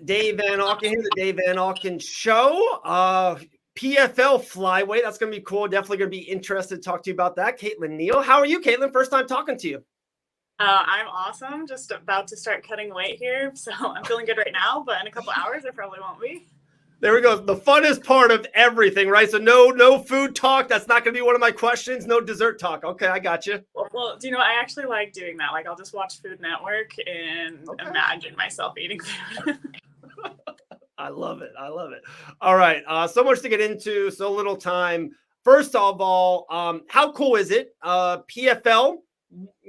Dave Van Auken here, the Dave Van Auken Show. PFL Flyweight, that's going to be cool. Definitely going to be interested to talk to you about that. Kaytlin Neil, how are you, Kaytlin? First time talking to you. I'm awesome. Just about to start cutting weight here, so I'm feeling good right now, but in a couple hours, I probably won't be. There we go. The funnest part of everything, right? So no food talk. That's not going to be one of my questions. No dessert talk. Okay, I got you. Well, do you know, I actually like doing that. Like, I'll just watch Food Network and imagine myself eating food. I love it. I love it. All right. So much to get into, so little time. First of all, how cool is it? PFL,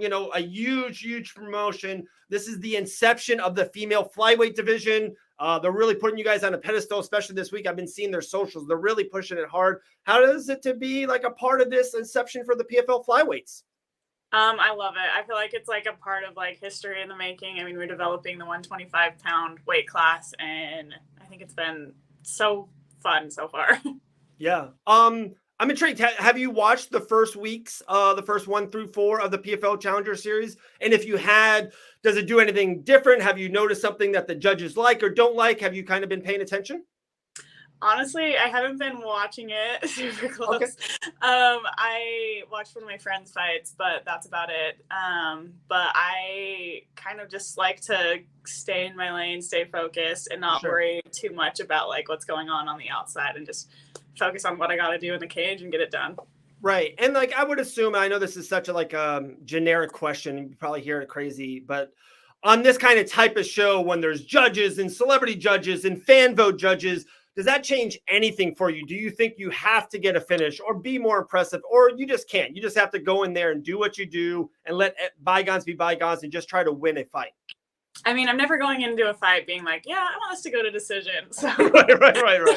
a huge promotion. This is the inception of the female flyweight division. They're really putting you guys on a pedestal, especially this week. I've been seeing their socials. They're really pushing it hard. How is it to be like a part of this inception for the PFL flyweights? I love it. I feel like it's like a part of like history in the making. I mean, we're developing the 125-pound weight class, and I think it's been so fun so far. Yeah. I'm intrigued. Have you watched the first weeks, the first 1 through 4 of the PFL Challenger Series? And if you had, does it do anything different? Have you noticed something that the judges like or don't like? Have you kind of been paying attention? Honestly, I haven't been watching it super close. Okay. I watched one of my friends' fights, but that's about it. But I kind of just like to stay in my lane, stay focused, and not worry too much about like what's going on the outside, and just focus on what I got to do in the cage and get it done. Right. And like, I would assume, I know this is such a generic question, you probably hear it crazy, but on this kind of type of show, when there's judges and celebrity judges and fan vote judges, does that change anything for you? Do you think you have to get a finish or be more impressive, or you just can't? You just have to go in there and do what you do and let bygones be bygones and just try to win a fight. I mean, I'm never going into a fight being like, yeah, I want us to go to decision. So right.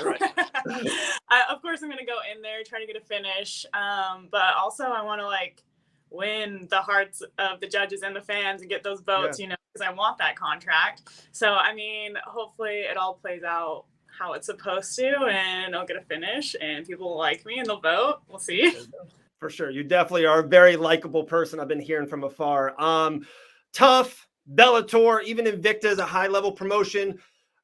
Of course, I'm going to go in there, try to get a finish. But also I want to like win the hearts of the judges and the fans and get those votes, because I want that contract. So, I mean, hopefully it all plays out how it's supposed to, and I'll get a finish and people will like me and they'll vote. We'll see. For sure. You definitely are a very likable person. I've been hearing from afar. Tough, Bellator, even Invicta is a high level promotion.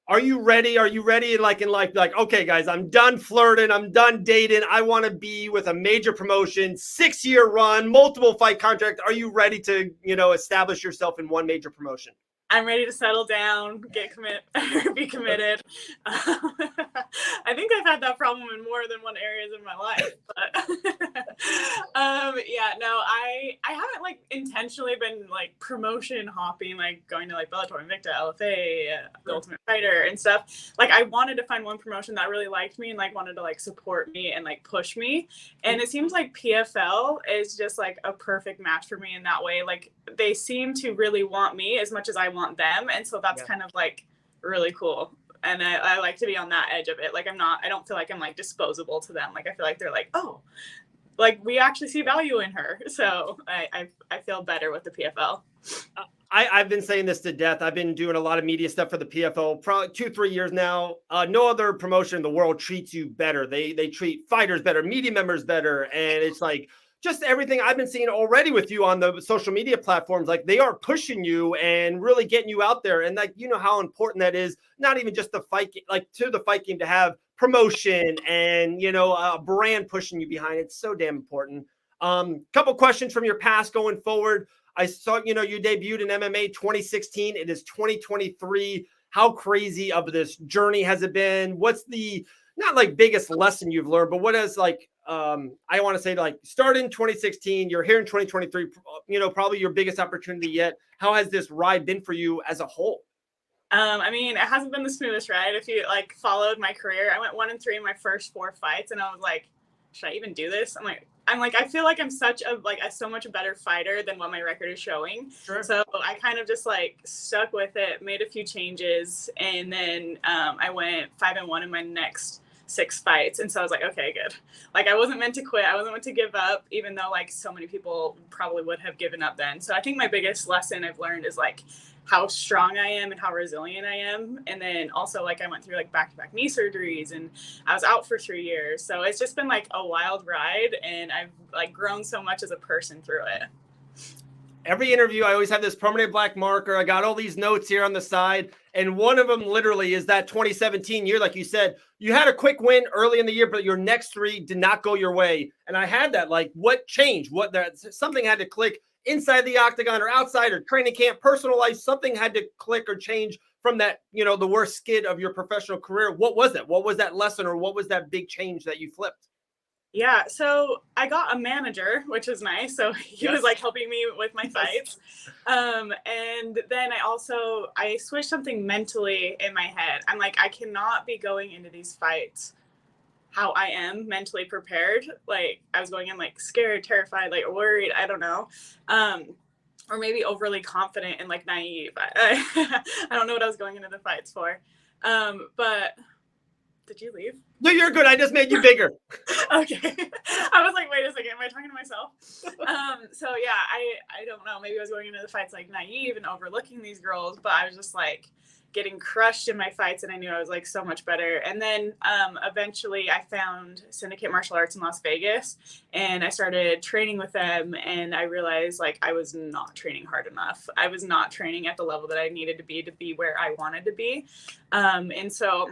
Are you ready? Are you ready like in life? Like, okay, guys, I'm done flirting. I'm done dating. I want to be with a major promotion, 6-year run, multiple fight contract. Are you ready to, establish yourself in one major promotion? I'm ready to settle down, be committed. I think I've had that problem in more than one areas of my life, but I haven't like intentionally been like promotion hopping, like going to like Bellator, Invicta, LFA, The Ultimate Fighter and stuff. Like I wanted to find one promotion that really liked me and like wanted to like support me and like push me. And it seems like PFL is just like a perfect match for me in that way. Like they seem to really want me as much as I want them, and so that's kind of like really cool, and I like to be on that edge of it. Like I don't feel like I'm like disposable to them. Like I feel like they're like, oh, like we actually see value in her, so I feel better with the PFL. I've been saying this to death. I've been doing a lot of media stuff for the PFL probably 2-3 years now. No other promotion in the world treats you better. They treat fighters better, media members better, and it's like just everything I've been seeing already with you on the social media platforms. Like they are pushing you and really getting you out there. And like, how important that is, not even just the fight, like to the fight game, to have promotion and, a brand pushing you behind. It's so damn important. Couple questions from your past going forward. I saw, you debuted in MMA 2016. It is 2023. How crazy of this journey has it been? What's the, not like biggest lesson you've learned, but what is like, I want to say like started in 2016, you're here in 2023, probably your biggest opportunity yet. How has this ride been for you as a whole? I mean, it hasn't been the smoothest ride. If you like followed my career, I went 1-3 in my first 4 fights, and I was like, should I even do this? I'm like, I feel like I'm so much better fighter than what my record is showing. Sure. So I kind of just like stuck with it, made a few changes, and then I went 5-1 in my next 6 fights. And so I was like, okay, good. Like I wasn't meant to quit. I wasn't meant to give up, even though like so many people probably would have given up then. So I think my biggest lesson I've learned is like how strong I am and how resilient I am. And then also like I went through like back-to-back knee surgeries and I was out for 3 years. So it's just been like a wild ride, and I've like grown so much as a person through it. every interview, I always have this permanent black marker. I got all these notes here on the side. And one of them literally is that 2017 year. Like you said, you had a quick win early in the year, but your next three did not go your way. And I had that, like, what changed? Something had to click inside the octagon or outside or training camp, personal life. Something had to click or change from that, the worst skid of your professional career. What was it? What was that lesson, or what was that big change that you flipped? Yeah, so I got a manager, which was nice. So he was like helping me with my fights. And then I switched something mentally in my head. I'm like, I cannot be going into these fights how I am mentally prepared. Like I was going in like scared, terrified, like worried, I don't know. Or maybe overly confident and like naive. I don't know what I was going into the fights for. But did you leave? No, you're good. I just made you bigger. Okay. I was like, wait a second, am I talking to myself? So yeah, I don't know. Maybe I was going into the fights like naive and overlooking these girls, but I was just like getting crushed in my fights, and I knew I was like so much better. And then eventually I found Syndicate Martial Arts in Las Vegas, and I started training with them, and I realized like I was not training hard enough. I was not training at the level that I needed to be where I wanted to be. And so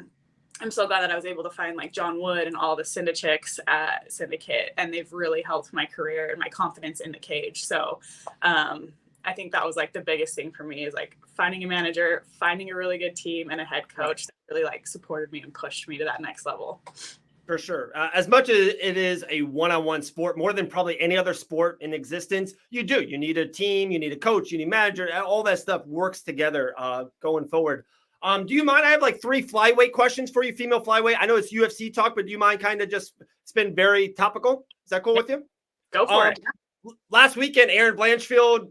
I'm so glad that I was able to find like John Wood and all the Syndicate at Syndicate, and they've really helped my career and my confidence in the cage. So I think that was like the biggest thing for me, is like finding a manager, finding a really good team, and a head coach that really like supported me and pushed me to that next level. For sure. As much as it is a one-on-one sport, more than probably any other sport in existence, you need a team, you need a coach, you need a manager, all that stuff works together going forward. Do you mind? I have like 3 flyweight questions for you, female flyweight. I know it's UFC talk, but do you mind kind of just, it's been very topical? Is that cool with you? Go for it. Last weekend, Erin Blanchfield,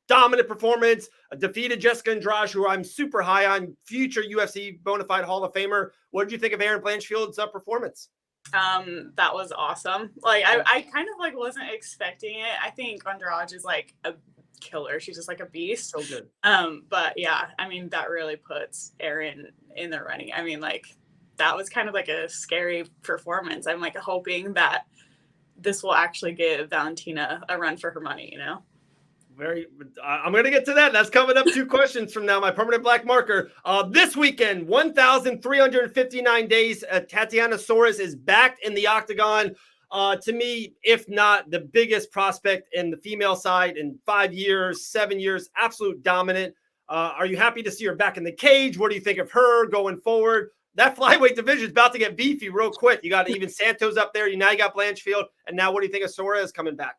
dominant performance, defeated Jessica Andrade, who I'm super high on, future UFC bona fide Hall of Famer. What did you think of Erin Blanchfield's performance? That was awesome. Like I kind of like wasn't expecting it. I think Andrade is like a killer. She's just like a beast. So good. But yeah, I mean, that really puts Erin in the running. I mean, like that was kind of like a scary performance. I'm like hoping that this will actually give Valentina a run for her money, I'm going to get to that. That's coming up 2 questions from now. My permanent black marker. This weekend, 1,359 days. Tatiana Suarez is back in the octagon. To me, if not the biggest prospect in the female side in 5 years, 7 years, absolute dominant. Are you happy to see her back in the cage? What do you think of her going forward? That flyweight division is about to get beefy real quick. You got even Santos up there. Now you got Blanchfield. And now what do you think of Suarez coming back?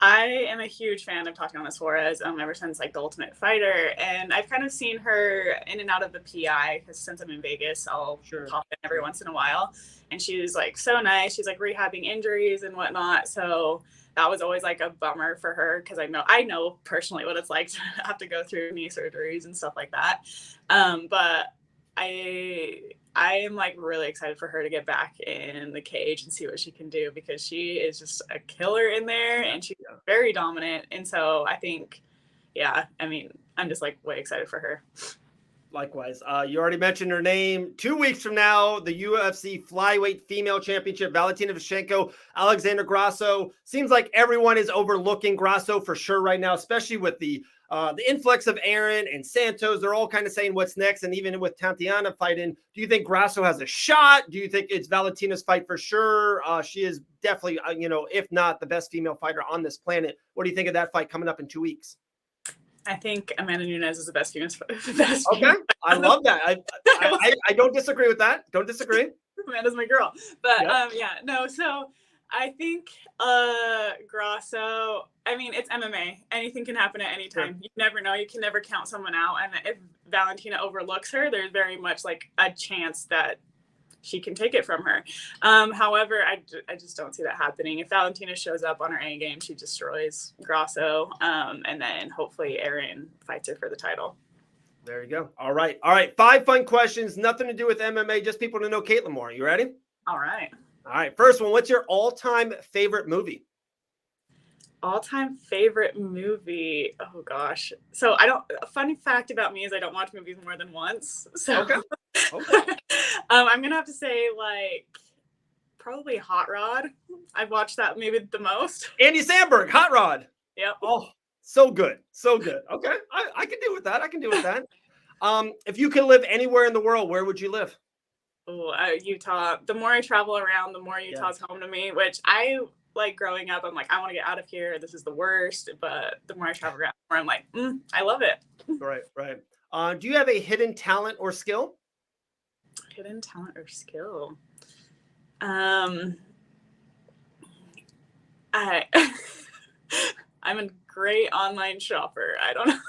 I am a huge fan of Tatiana Suarez ever since like The Ultimate Fighter, and I've kind of seen her in and out of the PI because since I'm in Vegas, I'll pop in every once in a while, and she's like so nice. She's like rehabbing injuries and whatnot, so that was always like a bummer for her because I know personally what it's like to have to go through knee surgeries and stuff like that. But I am like really excited for her to get back in the cage and see what she can do, because she is just a killer in there and she's very dominant. And so I think, I'm just like way excited for her. Likewise. You already mentioned her name. 2 weeks from now, the UFC Flyweight Female Championship, Valentina Shevchenko, Alexandra Grasso. Seems like everyone is overlooking Grasso for sure right now, especially with the influx of Erin and Santos. They're all kind of saying what's next. And even with Tatiana fighting, do you think Grasso has a shot? Do you think it's Valentina's fight for sure? She is definitely, if not the best female fighter on this planet. What do you think of that fight coming up in 2 weeks? I think Amanda Nunes is the best female. Okay. I love that. I don't disagree with that. Don't disagree. Amanda's my girl. But so I think Grasso, it's MMA. Anything can happen at any time. Sure. You never know. You can never count someone out. And if Valentina overlooks her, there's very much like a chance that she can take it from her. However, I just don't see that happening. If Valentina shows up on her A game, she destroys Grasso. And then hopefully Erin fights her for the title. There you go. All right. 5 fun questions. Nothing to do with MMA. Just people to know Kaytlin more. You ready? All right. First one. What's your all-time favorite movie? All-time favorite movie? Oh gosh. So a funny fact about me is I don't watch movies more than once. So okay. I'm gonna have to say like probably Hot Rod. I've watched that maybe the most. Andy Samberg, Hot Rod. Yep. Oh, So good. So good. Okay. I can deal with that. I can deal with that. If you could live anywhere in the world, where would you live? Oh, Utah. The more I travel around, the more Utah's home to me, which I like growing up. I'm like, I want to get out of here. This is the worst. But the more I travel around, the more I'm like, I love it. Right, right. Do you have a hidden talent or skill? Hidden talent or skill? I I'm a great online shopper. I don't know.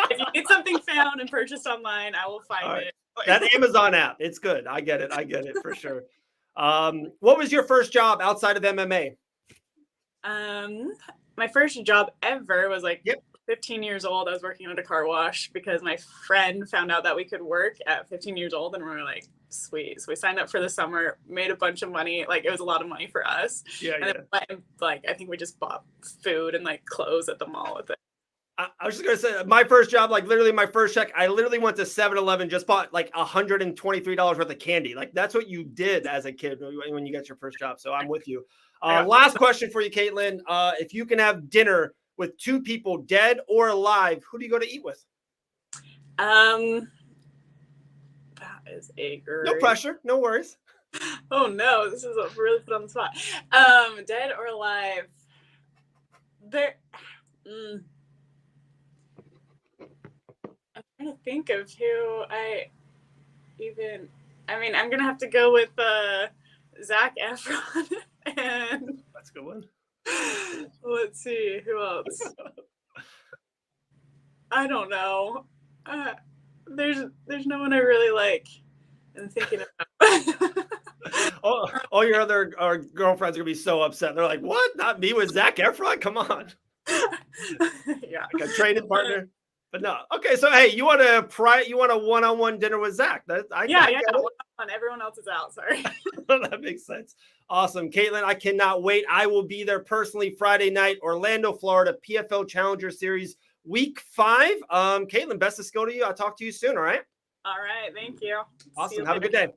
If you get something found and purchased online, I will find it. That Amazon app, it's good. I get it for sure. What was your first job outside of MMA? My first job ever was like 15 years old. I was working at a car wash because my friend found out that we could work at 15 years old, and we were like, sweet. So we signed up for the summer, made a bunch of money. Like, it was a lot of money for us. Then, like, I think we just bought food and like clothes at the mall with it. I was just going to say, my first job, like literally my first check, I literally went to 7-Eleven, just bought like $123 worth of candy. Like, that's what you did as a kid when you got your first job. So I'm with you. Last question for you, Kaytlin. If you can have dinner with two people, dead or alive, who do you go to eat with? That is a great... No pressure. No worries. Oh, no. This is a really put on the spot. Dead or alive? I'm trying to think of who I'm going to have to go with Zac Efron. And that's a good one. Let's see, who else? I don't know. There's no one I really like and thinking about. all your other girlfriends are gonna be so upset. They're like, "What? Not me with Zac Efron? Come on." Yeah, like a training partner. But no. Okay, so hey, you want a one-on-one dinner with Zac? Yeah. Everyone else is out. Sorry. That makes sense. Awesome, Kaytlin. I cannot wait. I will be there personally Friday night, Orlando, Florida, PFL Challenger Series, Week 5. Kaytlin, best of skill to you. I'll talk to you soon. All right. All right. Thank you. Awesome. Have a good day.